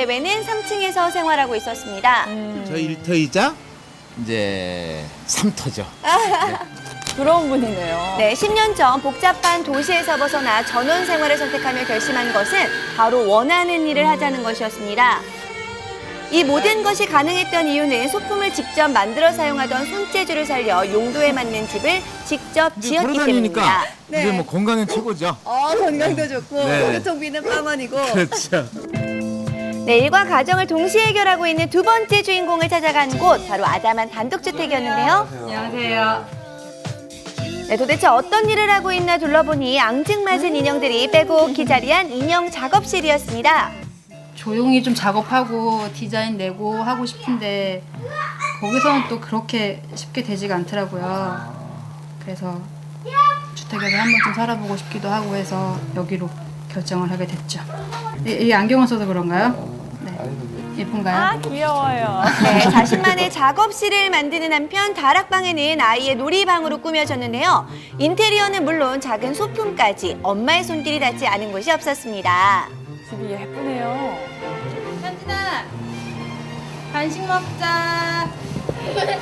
외에는 3층에서 생활하고 있었습니다. 저 1터이자 이제 3터죠. 부러운 분이네요. 네, 10년 전 복잡한 도시에서 벗어나 전원 생활을 선택하며 결심한 것은 바로 원하는 일을 하자는 것이었습니다. 이 모든 것이 가능했던 이유는 소품을 직접 만들어 사용하던 손재주를 살려 용도에 맞는 집을 직접 지었기 때문입니다. 이게 뭐 건강엔 최고죠. 건강도 좋고 네. 교통비는 빵원이고. 그렇죠. 네, 일과 가정을 동시에 해결하고 있는 두 번째 주인공을 찾아간 곳, 바로 아담한 단독주택이었는데요. 안녕하세요. 네, 도대체 어떤 일을 하고 있나 둘러보니 앙증맞은 인형들이 빼곡히 자리한 인형 작업실이었습니다. 조용히 좀 작업하고 디자인 내고 하고 싶은데 거기서는 또 그렇게 쉽게 되지가 않더라고요. 그래서 주택에서 한번 좀 살아보고 싶기도 하고 해서 여기로 결정을 하게 됐죠. 이 안경을 써서 그런가요? 네. 예쁜가요? 아, 귀여워요. 네, 자신만의 작업실을 만드는 한편 다락방에는 아이의 놀이방으로 꾸며졌는데요. 인테리어는 물론 작은 소품까지 엄마의 손길이 닿지 않은 곳이 없었습니다. 집이 예쁘네요. 현진아, 간식 먹자.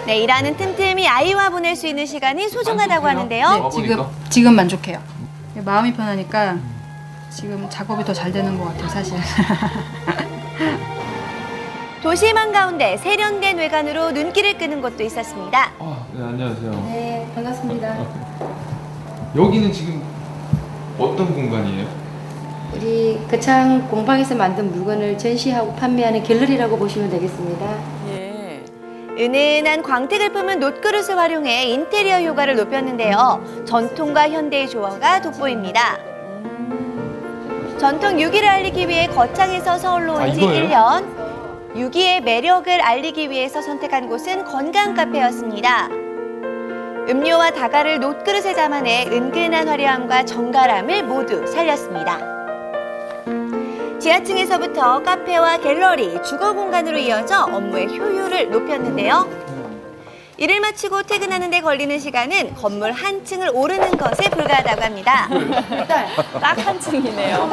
네, 일하는 틈틈이 아이와 보낼 수 있는 시간이 소중하다고 하는데요. 지금 만족해요. 마음이 편하니까 지금 작업이 더 잘 되는 것 같아요, 사실. 도심 한가운데 세련된 외관으로 눈길을 끄는 곳도 있었습니다. 네, 안녕하세요. 네, 반갑습니다. 여기는 지금 어떤 공간이에요? 우리 거창 공방에서 만든 물건을 전시하고 판매하는 갤러리라고 보시면 되겠습니다. 예. 은은한 광택을 품은 놋그릇을 활용해 인테리어 효과를 높였는데요. 전통과 현대의 조화가 돋보입니다. 전통 유기를 알리기 위해 거창에서 서울로 온 지 이거예요? 1년. 유기의 매력을 알리기 위해서 선택한 곳은 건강 카페였습니다. 음료와 다가를 놋그릇에 담아내 은근한 화려함과 정갈함을 모두 살렸습니다. 지하층에서부터 카페와 갤러리, 주거 공간으로 이어져 업무의 효율을 높였는데요. 일을 마치고 퇴근하는 데 걸리는 시간은 건물 한 층을 오르는 것에 불과하다고 합니다. 딱 한 층이네요.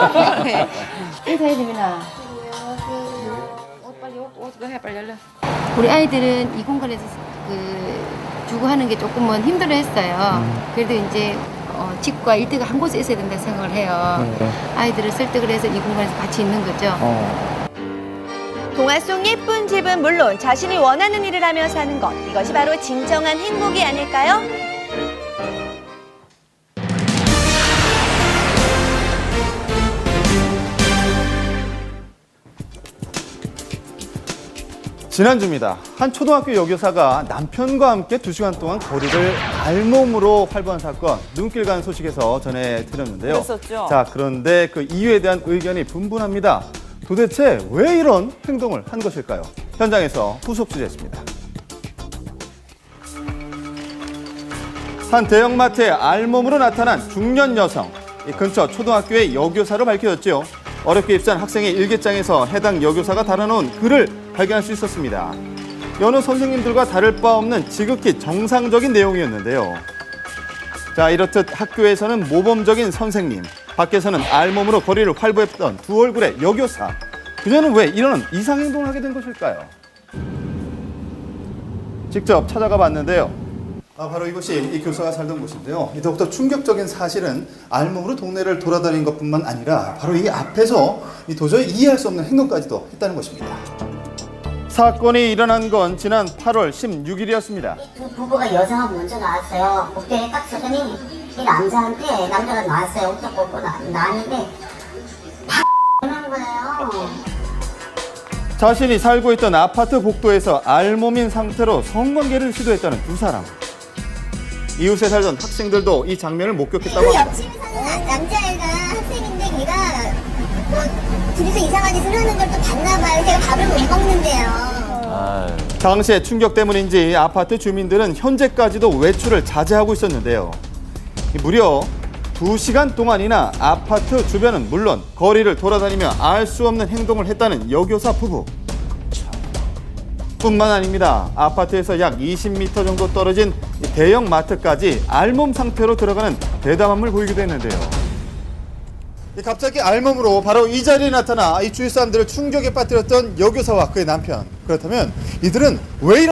인사해 주민아. 옷 빨리 열려. 우리 아이들은 이 공간에서 주거하는 게 조금은 힘들어했어요. 그래도 이제 집과 일터가 한 곳에 있어야 된다 생각을 해요. 아이들을 설득을 해서 이 공간에서 같이 있는 거죠. 동화 속 예쁜 집은 물론 자신이 원하는 일을 하며 사는 것, 이것이 바로 진정한 행복이 아닐까요? 지난주입니다. 한 초등학교 여교사가 남편과 함께 2시간 동안 거리를 알몸으로 활보한 사건, 눈길 가는 소식에서 전해드렸는데요. 그랬었죠. 자, 그런데 그 이유에 대한 의견이 분분합니다. 도대체 왜 이런 행동을 한 것일까요? 현장에서 후속 취재했습니다. 한 대형마트에 알몸으로 나타난 중년 여성. 이 근처 초등학교의 여교사로 밝혀졌죠. 어렵게 입사한 학생의 일기장에서 해당 여교사가 달아놓은 글을 발견할 수 있었습니다. 여느 선생님들과 다를 바 없는 지극히 정상적인 내용이었는데요. 자, 이렇듯 학교에서는 모범적인 선생님, 밖에서는 알몸으로 거리를 활보했던 두 얼굴의 여교사. 그녀는 왜 이런 이상 행동을 하게 된 것일까요? 직접 찾아가 봤는데요. 바로 이곳이 이 교사가 살던 곳인데요. 더욱더 충격적인 사실은 알몸으로 동네를 돌아다닌 것뿐만 아니라 바로 이 앞에서 도저히 이해할 수 없는 행동까지도 했다는 것입니다. 사건이 일어난 건 지난 8월 16일이었습니다. 그 부부가 여성하고 먼저 나왔어요. 그때 딱 서더니 이 남자한테 남자가 나왔어요. 옷도 벗고 나왔는데 한 거예요. 자신이 살고 있던 아파트 복도에서 알몸인 상태로 성관계를 시도했다는 두 사람. 이웃에 살던 학생들도 이 장면을 목격했다고 그 합니다. 옆집에 사는 남자애가 학생인데 걔가 뭐 둘이서 이상한 짓을 하는 걸 또 봤나 봐요. 제가 밥을 못 먹는데요. 당시의 충격 때문인지 아파트 주민들은 현재까지도 외출을 자제하고 있었는데요. 무려 2시간 동안이나 아파트 주변은 물론 거리를 돌아다니며 알 수 없는 행동을 했다는 여교사 부부. 뿐만 아닙니다. 아파트에서 약 20m 정도 떨어진 대형 마트까지 알몸 상태로 들어가는 대담함을 보이기도 했는데요. 갑자기 알몸으로 바로 이 자리에 나타나 이 주위 사람들을 충격에 빠뜨렸던 여교사와 그의 남편. 그렇다면 이들은 왜 이런